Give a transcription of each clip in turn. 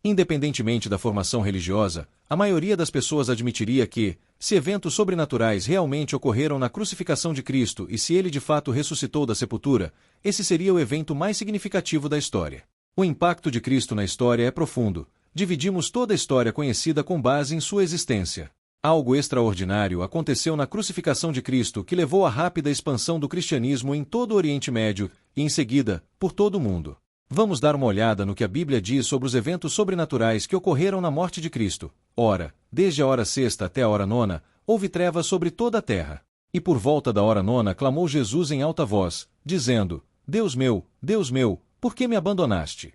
Independentemente da formação religiosa, a maioria das pessoas admitiria que, se eventos sobrenaturais realmente ocorreram na crucificação de Cristo e se ele de fato ressuscitou da sepultura, esse seria o evento mais significativo da história. O impacto de Cristo na história é profundo. Dividimos toda a história conhecida com base em sua existência. Algo extraordinário aconteceu na crucificação de Cristo que levou à rápida expansão do cristianismo em todo o Oriente Médio e, em seguida, por todo o mundo. Vamos dar uma olhada no que a Bíblia diz sobre os eventos sobrenaturais que ocorreram na morte de Cristo. Ora, desde a hora sexta até a hora nona, houve trevas sobre toda a terra. E por volta da hora nona clamou Jesus em alta voz, dizendo: Deus meu, por que me abandonaste?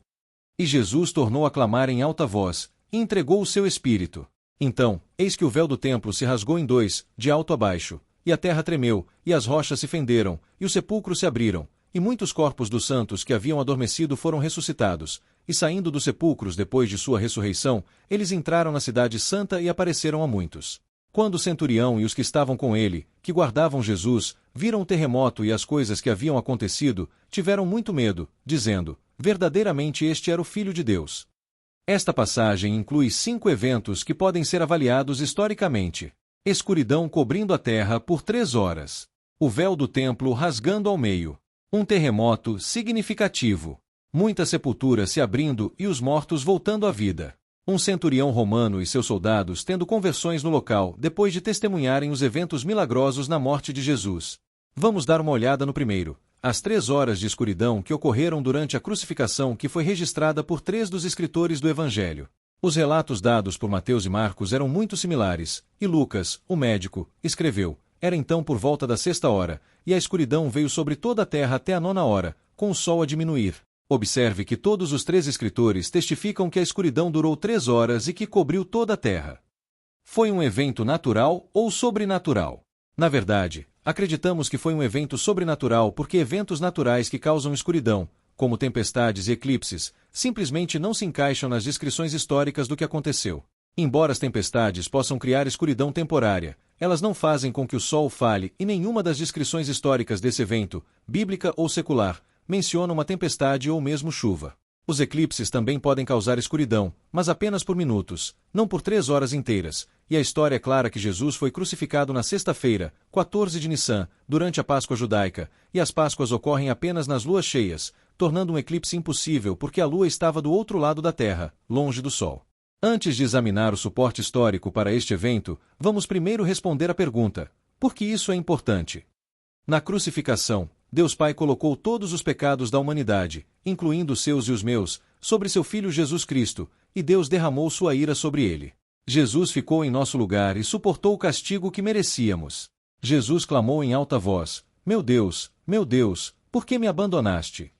E Jesus tornou a clamar em alta voz, e entregou o seu espírito. Então, eis que o véu do templo se rasgou em dois, de alto a baixo, e a terra tremeu, e as rochas se fenderam, e os sepulcros se abriram, e muitos corpos dos santos que haviam adormecido foram ressuscitados, e saindo dos sepulcros depois de sua ressurreição, eles entraram na cidade santa e apareceram a muitos. Quando o centurião e os que estavam com ele, que guardavam Jesus, viram o terremoto e as coisas que haviam acontecido, tiveram muito medo, dizendo: verdadeiramente este era o Filho de Deus. Esta passagem inclui 5 eventos que podem ser avaliados historicamente. Escuridão cobrindo a terra por 3 horas. O véu do templo rasgando ao meio. Um terremoto significativo. Muitas sepulturas se abrindo e os mortos voltando à vida. Um centurião romano e seus soldados tendo conversões no local depois de testemunharem os eventos milagrosos na morte de Jesus. Vamos dar uma olhada no primeiro. As 3 horas de escuridão que ocorreram durante a crucificação que foi registrada por 3 dos escritores do Evangelho. Os relatos dados por Mateus e Marcos eram muito similares, e Lucas, o médico, escreveu: era então por volta da 6ª hora, e a escuridão veio sobre toda a terra até a 9ª hora, com o sol a diminuir. Observe que todos os 3 escritores testificam que a escuridão durou 3 horas e que cobriu toda a terra. Foi um evento natural ou sobrenatural? Na verdade, acreditamos que foi um evento sobrenatural porque eventos naturais que causam escuridão, como tempestades e eclipses, simplesmente não se encaixam nas descrições históricas do que aconteceu. Embora as tempestades possam criar escuridão temporária, elas não fazem com que o sol falhe e nenhuma das descrições históricas desse evento, bíblica ou secular, menciona uma tempestade ou mesmo chuva. Os eclipses também podem causar escuridão, mas apenas por minutos, não por 3 horas inteiras, e a história é clara que Jesus foi crucificado na sexta-feira, 14 de Nissan, durante a Páscoa judaica, e as Páscoas ocorrem apenas nas luas cheias, tornando um eclipse impossível porque a lua estava do outro lado da Terra, longe do Sol. Antes de examinar o suporte histórico para este evento, vamos primeiro responder à pergunta: por que isso é importante? Na crucificação, Deus Pai colocou todos os pecados da humanidade, incluindo os seus e os meus, sobre seu Filho Jesus Cristo, e Deus derramou sua ira sobre ele. Jesus ficou em nosso lugar e suportou o castigo que merecíamos. Jesus clamou em alta voz: meu Deus, por que me abandonaste?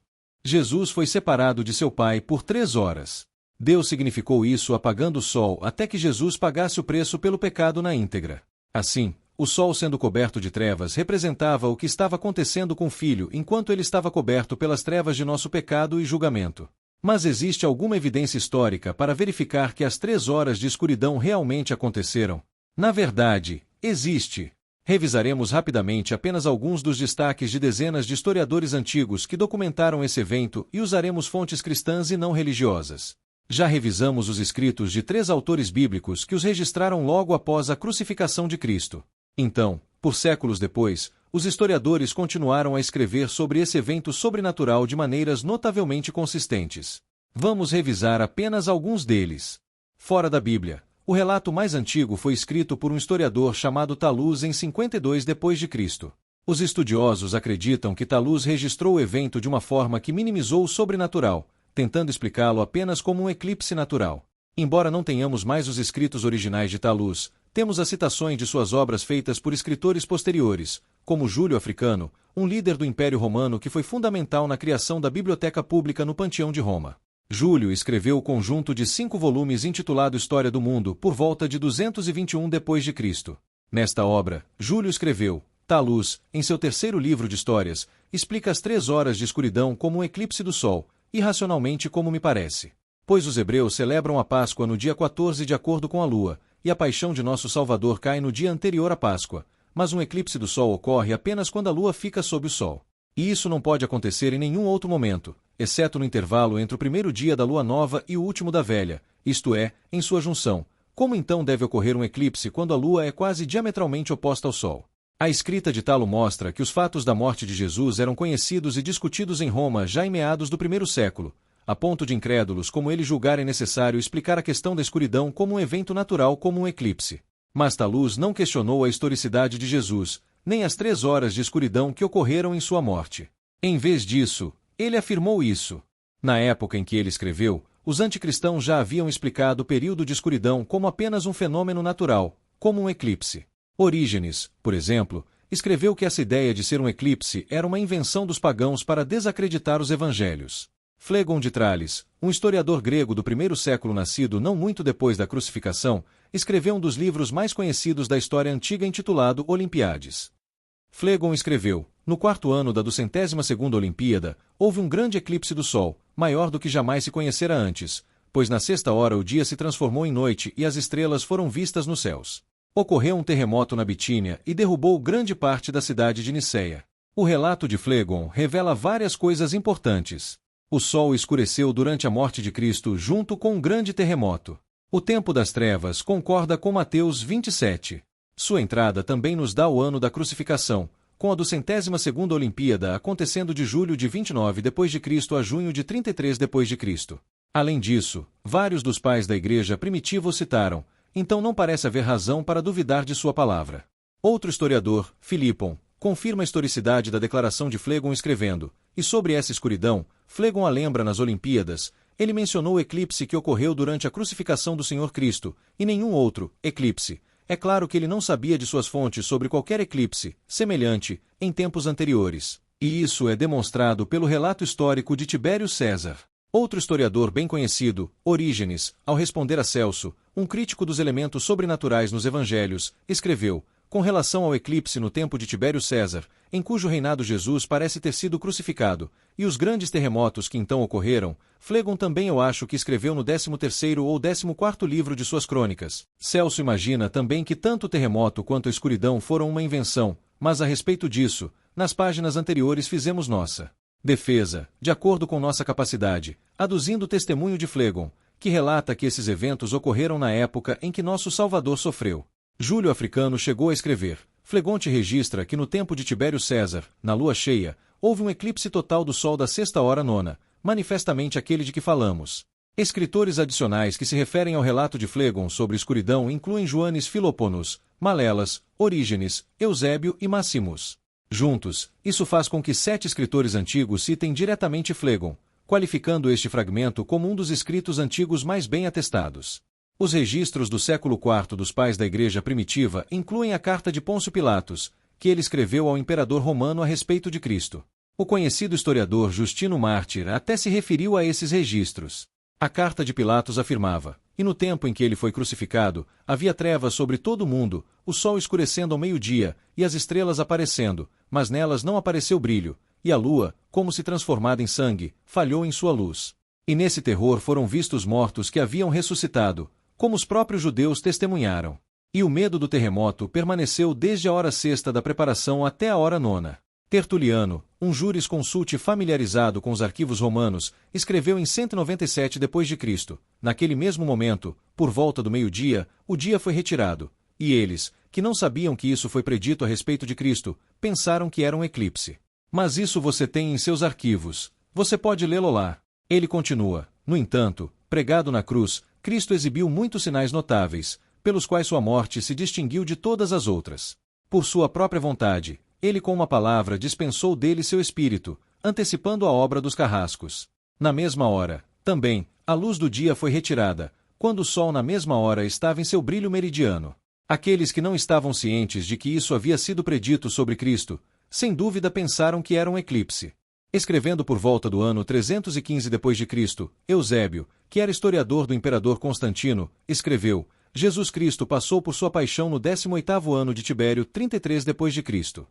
Jesus foi separado de seu Pai por 3 horas. Deus significou isso apagando o sol até que Jesus pagasse o preço pelo pecado na íntegra. Assim, o sol sendo coberto de trevas representava o que estava acontecendo com o Filho enquanto ele estava coberto pelas trevas de nosso pecado e julgamento. Mas existe alguma evidência histórica para verificar que as 3 horas de escuridão realmente aconteceram? Na verdade, existe. Revisaremos rapidamente apenas alguns dos destaques de dezenas de historiadores antigos que documentaram esse evento e usaremos fontes cristãs e não religiosas. Já revisamos os escritos de 3 autores bíblicos que os registraram logo após a crucificação de Cristo. Então, por séculos depois, os historiadores continuaram a escrever sobre esse evento sobrenatural de maneiras notavelmente consistentes. Vamos revisar apenas alguns deles. Fora da Bíblia, o relato mais antigo foi escrito por um historiador chamado Taluz em 52 d.C. Os estudiosos acreditam que Taluz registrou o evento de uma forma que minimizou o sobrenatural, tentando explicá-lo apenas como um eclipse natural. Embora não tenhamos mais os escritos originais de Taluz, temos as citações de suas obras feitas por escritores posteriores, como Júlio Africano, um líder do Império Romano que foi fundamental na criação da biblioteca pública no Panteão de Roma. Júlio escreveu o conjunto de 5 volumes intitulado História do Mundo por volta de 221 d.C. Nesta obra, Júlio escreveu: Taluz, em seu 3º livro de histórias, explica as 3 horas de escuridão como um eclipse do Sol, irracionalmente como me parece. Pois os hebreus celebram a Páscoa no dia 14 de acordo com a lua, e a paixão de nosso Salvador cai no dia anterior à Páscoa, mas um eclipse do Sol ocorre apenas quando a lua fica sob o Sol. E isso não pode acontecer em nenhum outro momento, exceto no intervalo entre o primeiro dia da lua nova e o último da velha, isto é, em sua junção. Como então deve ocorrer um eclipse quando a lua é quase diametralmente oposta ao sol? A escrita de Talo mostra que os fatos da morte de Jesus eram conhecidos e discutidos em Roma já em meados do primeiro século, a ponto de incrédulos como ele julgarem necessário explicar a questão da escuridão como um evento natural como um eclipse. Mas Talus não questionou a historicidade de Jesus, nem as 3 horas de escuridão que ocorreram em sua morte. Em vez disso, ele afirmou isso. Na época em que ele escreveu, os anticristãos já haviam explicado o período de escuridão como apenas um fenômeno natural, como um eclipse. Orígenes, por exemplo, escreveu que essa ideia de ser um eclipse era uma invenção dos pagãos para desacreditar os evangelhos. Flegon de Trales, um historiador grego do primeiro século nascido não muito depois da crucificação, escreveu um dos livros mais conhecidos da história antiga intitulado Olimpíades. Flegon escreveu: no 4º ano da 202ª Olimpíada, houve um grande eclipse do Sol, maior do que jamais se conhecera antes, pois na 6ª hora o dia se transformou em noite e as estrelas foram vistas nos céus. Ocorreu um terremoto na Bitínia e derrubou grande parte da cidade de Niceia. O relato de Flegon revela várias coisas importantes. O sol escureceu durante a morte de Cristo junto com um grande terremoto. O tempo das trevas concorda com Mateus 27. Sua entrada também nos dá o ano da crucificação, com a 202ª Olimpíada acontecendo de julho de 29 d.C. a junho de 33 d.C. Além disso, vários dos pais da igreja primitiva o citaram, então não parece haver razão para duvidar de sua palavra. Outro historiador, Filipon, confirma a historicidade da declaração de Flegon escrevendo: e sobre essa escuridão, Flegon a lembra nas Olimpíadas, ele mencionou o eclipse que ocorreu durante a crucificação do Senhor Cristo, e nenhum outro eclipse. É claro que ele não sabia de suas fontes sobre qualquer eclipse semelhante em tempos anteriores, e isso é demonstrado pelo relato histórico de Tibério César. Outro historiador bem conhecido, Orígenes, ao responder a Celso, um crítico dos elementos sobrenaturais nos evangelhos, escreveu: com relação ao eclipse no tempo de Tibério César, em cujo reinado Jesus parece ter sido crucificado, e os grandes terremotos que então ocorreram, Flegon também eu acho que escreveu no 13º ou 14º livro de suas crônicas. Celso imagina também que tanto o terremoto quanto a escuridão foram uma invenção, mas a respeito disso, nas páginas anteriores fizemos nossa defesa, de acordo com nossa capacidade, aduzindo o testemunho de Flegon, que relata que esses eventos ocorreram na época em que nosso Salvador sofreu. Júlio Africano chegou a escrever: Flegonte registra que no tempo de Tibério César, na lua cheia, houve um eclipse total do Sol da 6ª hora nona, manifestamente aquele de que falamos. Escritores adicionais que se referem ao relato de Flegon sobre escuridão incluem Joanes Philoponus, Malelas, Orígenes, Eusébio e Maximus. Juntos, isso faz com que 7 escritores antigos citem diretamente Flegon, qualificando este fragmento como um dos escritos antigos mais bem atestados. Os registros do século IV dos pais da Igreja primitiva incluem a carta de Pôncio Pilatos, que ele escreveu ao imperador romano a respeito de Cristo. O conhecido historiador Justino Mártir até se referiu a esses registros. A carta de Pilatos afirmava: e no tempo em que ele foi crucificado, havia trevas sobre todo o mundo, o sol escurecendo ao meio-dia, e as estrelas aparecendo, mas nelas não apareceu brilho, e a lua, como se transformada em sangue, falhou em sua luz. E nesse terror foram vistos mortos que haviam ressuscitado, como os próprios judeus testemunharam. E o medo do terremoto permaneceu desde a hora sexta da preparação até a hora nona. Tertuliano, um jurisconsulte familiarizado com os arquivos romanos, escreveu em 197 d.C. Naquele mesmo momento, por volta do meio-dia, o dia foi retirado, e eles, que não sabiam que isso foi predito a respeito de Cristo, pensaram que era um eclipse. Mas isso você tem em seus arquivos. Você pode lê-lo lá. Ele continua: no entanto, pregado na cruz, Cristo exibiu muitos sinais notáveis, pelos quais sua morte se distinguiu de todas as outras. Por sua própria vontade, ele com uma palavra dispensou dele seu espírito, antecipando a obra dos carrascos. Na mesma hora, também, a luz do dia foi retirada, quando o sol na mesma hora estava em seu brilho meridiano. Aqueles que não estavam cientes de que isso havia sido predito sobre Cristo, sem dúvida pensaram que era um eclipse. Escrevendo por volta do ano 315 d.C., Eusébio, que era historiador do imperador Constantino, escreveu: Jesus Cristo passou por sua paixão no 18º ano de Tibério 33 d.C.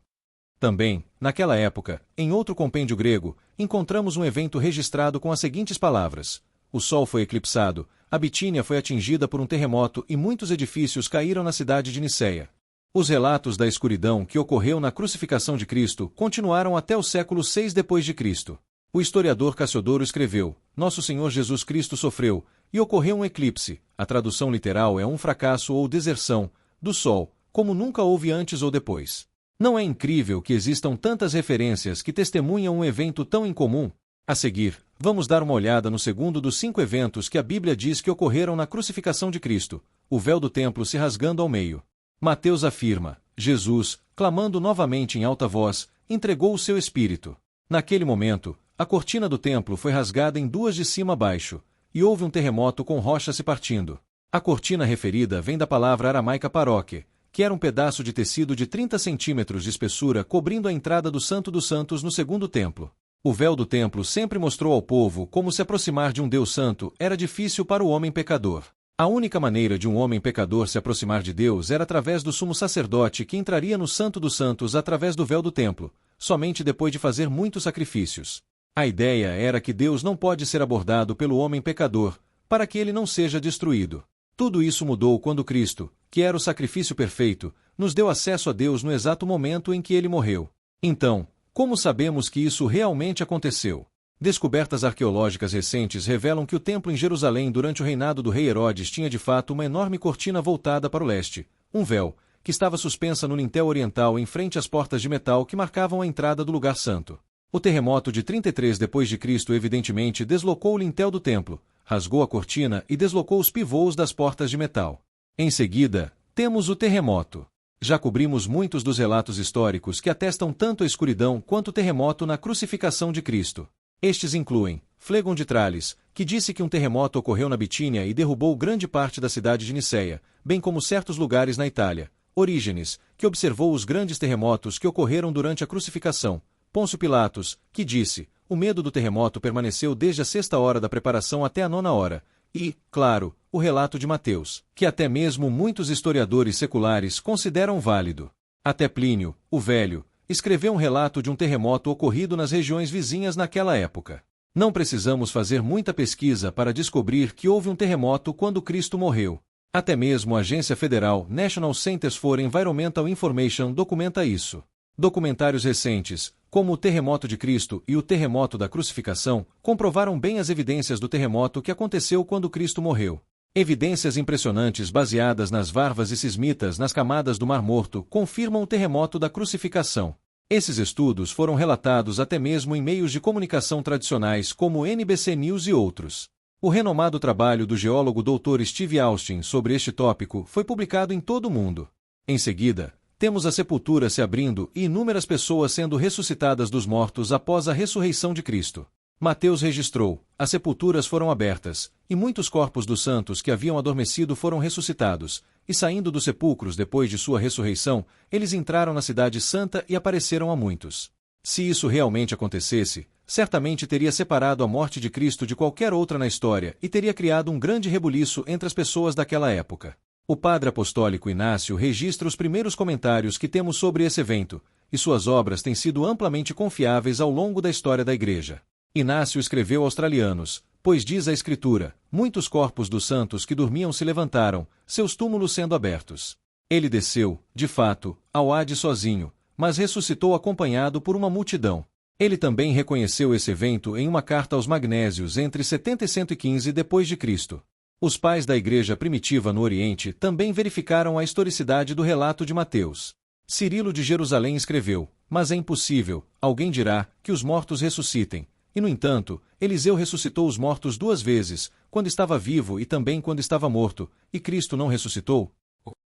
Também, naquela época, em outro compêndio grego, encontramos um evento registrado com as seguintes palavras: o sol foi eclipsado, a Bitínia foi atingida por um terremoto e muitos edifícios caíram na cidade de Niceia. Os relatos da escuridão que ocorreu na crucificação de Cristo continuaram até o século VI d.C. O historiador Cassiodoro escreveu: Nosso Senhor Jesus Cristo sofreu, e ocorreu um eclipse, a tradução literal é um fracasso ou deserção, do Sol, como nunca houve antes ou depois. Não é incrível que existam tantas referências que testemunham um evento tão incomum? A seguir, vamos dar uma olhada no segundo dos 5 eventos que a Bíblia diz que ocorreram na crucificação de Cristo, o véu do templo se rasgando ao meio. Mateus afirma: Jesus, clamando novamente em alta voz, entregou o seu espírito. Naquele momento, a cortina do templo foi rasgada em duas de cima a baixo, e houve um terremoto com rochas se partindo. A cortina referida vem da palavra aramaica paróque, que era um pedaço de tecido de 30 centímetros de espessura cobrindo a entrada do Santo dos Santos no segundo templo. O véu do templo sempre mostrou ao povo como se aproximar de um Deus santo era difícil para o homem pecador. A única maneira de um homem pecador se aproximar de Deus era através do sumo sacerdote que entraria no Santo dos Santos através do véu do templo, somente depois de fazer muitos sacrifícios. A ideia era que Deus não pode ser abordado pelo homem pecador, para que ele não seja destruído. Tudo isso mudou quando Cristo, que era o sacrifício perfeito, nos deu acesso a Deus no exato momento em que ele morreu. Então, como sabemos que isso realmente aconteceu? Descobertas arqueológicas recentes revelam que o templo em Jerusalém durante o reinado do rei Herodes tinha de fato uma enorme cortina voltada para o leste, um véu, que estava suspensa no lintel oriental em frente às portas de metal que marcavam a entrada do lugar santo. O terremoto de 33 d.C. evidentemente deslocou o lintel do templo, rasgou a cortina e deslocou os pivôs das portas de metal. Em seguida, temos o terremoto. Já cobrimos muitos dos relatos históricos que atestam tanto a escuridão quanto o terremoto na crucificação de Cristo. Estes incluem Flegon de Trales, que disse que um terremoto ocorreu na Bitínia e derrubou grande parte da cidade de Niceia, bem como certos lugares na Itália. Orígenes, que observou os grandes terremotos que ocorreram durante a crucificação. Pôncio Pilatos, que disse: o medo do terremoto permaneceu desde a 6ª hora da preparação até a 9ª hora. E, claro, o relato de Mateus, que até mesmo muitos historiadores seculares consideram válido. Até Plínio, o Velho, escreveu um relato de um terremoto ocorrido nas regiões vizinhas naquela época. Não precisamos fazer muita pesquisa para descobrir que houve um terremoto quando Cristo morreu. Até mesmo a agência federal National Centers for Environmental Information documenta isso. Documentários recentes, como o terremoto de Cristo e o terremoto da crucificação, comprovaram bem as evidências do terremoto que aconteceu quando Cristo morreu. Evidências impressionantes baseadas nas varvas e sismitas nas camadas do Mar Morto confirmam o terremoto da crucificação. Esses estudos foram relatados até mesmo em meios de comunicação tradicionais como NBC News e outros. O renomado trabalho do geólogo Dr. Steve Austin sobre este tópico foi publicado em todo o mundo. Em seguida, temos a sepultura se abrindo e inúmeras pessoas sendo ressuscitadas dos mortos após a ressurreição de Cristo. Mateus registrou: as sepulturas foram abertas, e muitos corpos dos santos que haviam adormecido foram ressuscitados, e saindo dos sepulcros depois de sua ressurreição, eles entraram na cidade santa e apareceram a muitos. Se isso realmente acontecesse, certamente teria separado a morte de Cristo de qualquer outra na história e teria criado um grande rebuliço entre as pessoas daquela época. O padre apostólico Inácio registra os primeiros comentários que temos sobre esse evento, e suas obras têm sido amplamente confiáveis ao longo da história da Igreja. Inácio escreveu aos Tralianos: pois diz a Escritura, muitos corpos dos santos que dormiam se levantaram, seus túmulos sendo abertos. Ele desceu, de fato, ao Hades sozinho, mas ressuscitou acompanhado por uma multidão. Ele também reconheceu esse evento em uma carta aos Magnésios entre 70 e 115 d.C. Os pais da Igreja primitiva no Oriente também verificaram a historicidade do relato de Mateus. Cirilo de Jerusalém escreveu: mas é impossível, alguém dirá, que os mortos ressuscitem. E, no entanto, Eliseu ressuscitou os mortos 2 vezes, quando estava vivo e também quando estava morto, e Cristo não ressuscitou?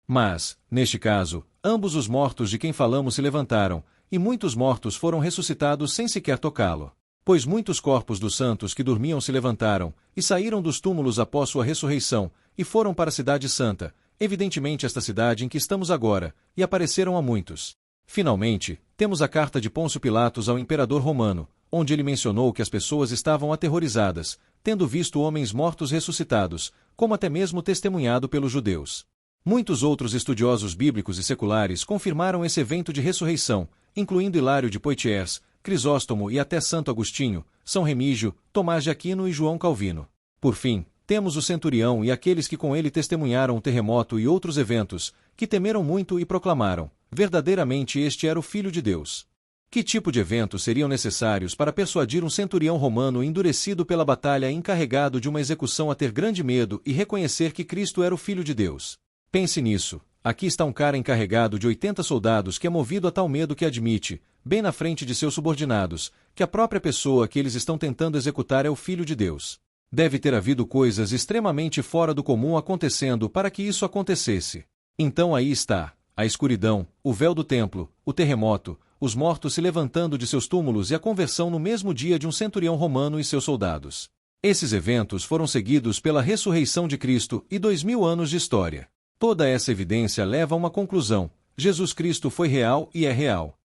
Mas, neste caso, ambos os mortos de quem falamos se levantaram, e muitos mortos foram ressuscitados sem sequer tocá-lo. Pois muitos corpos dos santos que dormiam se levantaram, e saíram dos túmulos após sua ressurreição, e foram para a cidade santa, evidentemente esta cidade em que estamos agora, e apareceram a muitos. Finalmente, temos a carta de Pôncio Pilatos ao imperador romano, onde ele mencionou que as pessoas estavam aterrorizadas, tendo visto homens mortos ressuscitados, como até mesmo testemunhado pelos judeus. Muitos outros estudiosos bíblicos e seculares confirmaram esse evento de ressurreição, incluindo Hilário de Poitiers, Crisóstomo e até Santo Agostinho, São Remígio, Tomás de Aquino e João Calvino. Por fim, temos o centurião e aqueles que com ele testemunharam o terremoto e outros eventos, que temeram muito e proclamaram: verdadeiramente este era o Filho de Deus. Que tipo de eventos seriam necessários para persuadir um centurião romano endurecido pela batalha encarregado de uma execução a ter grande medo e reconhecer que Cristo era o Filho de Deus? Pense nisso. Aqui está um cara encarregado de 80 soldados que é movido a tal medo que admite, bem na frente de seus subordinados, que a própria pessoa que eles estão tentando executar é o Filho de Deus. Deve ter havido coisas extremamente fora do comum acontecendo para que isso acontecesse. Então aí está, a escuridão, o véu do templo, o terremoto, os mortos se levantando de seus túmulos e a conversão no mesmo dia de um centurião romano e seus soldados. Esses eventos foram seguidos pela ressurreição de Cristo e 2000 anos de história. Toda essa evidência leva a uma conclusão: Jesus Cristo foi real e é real.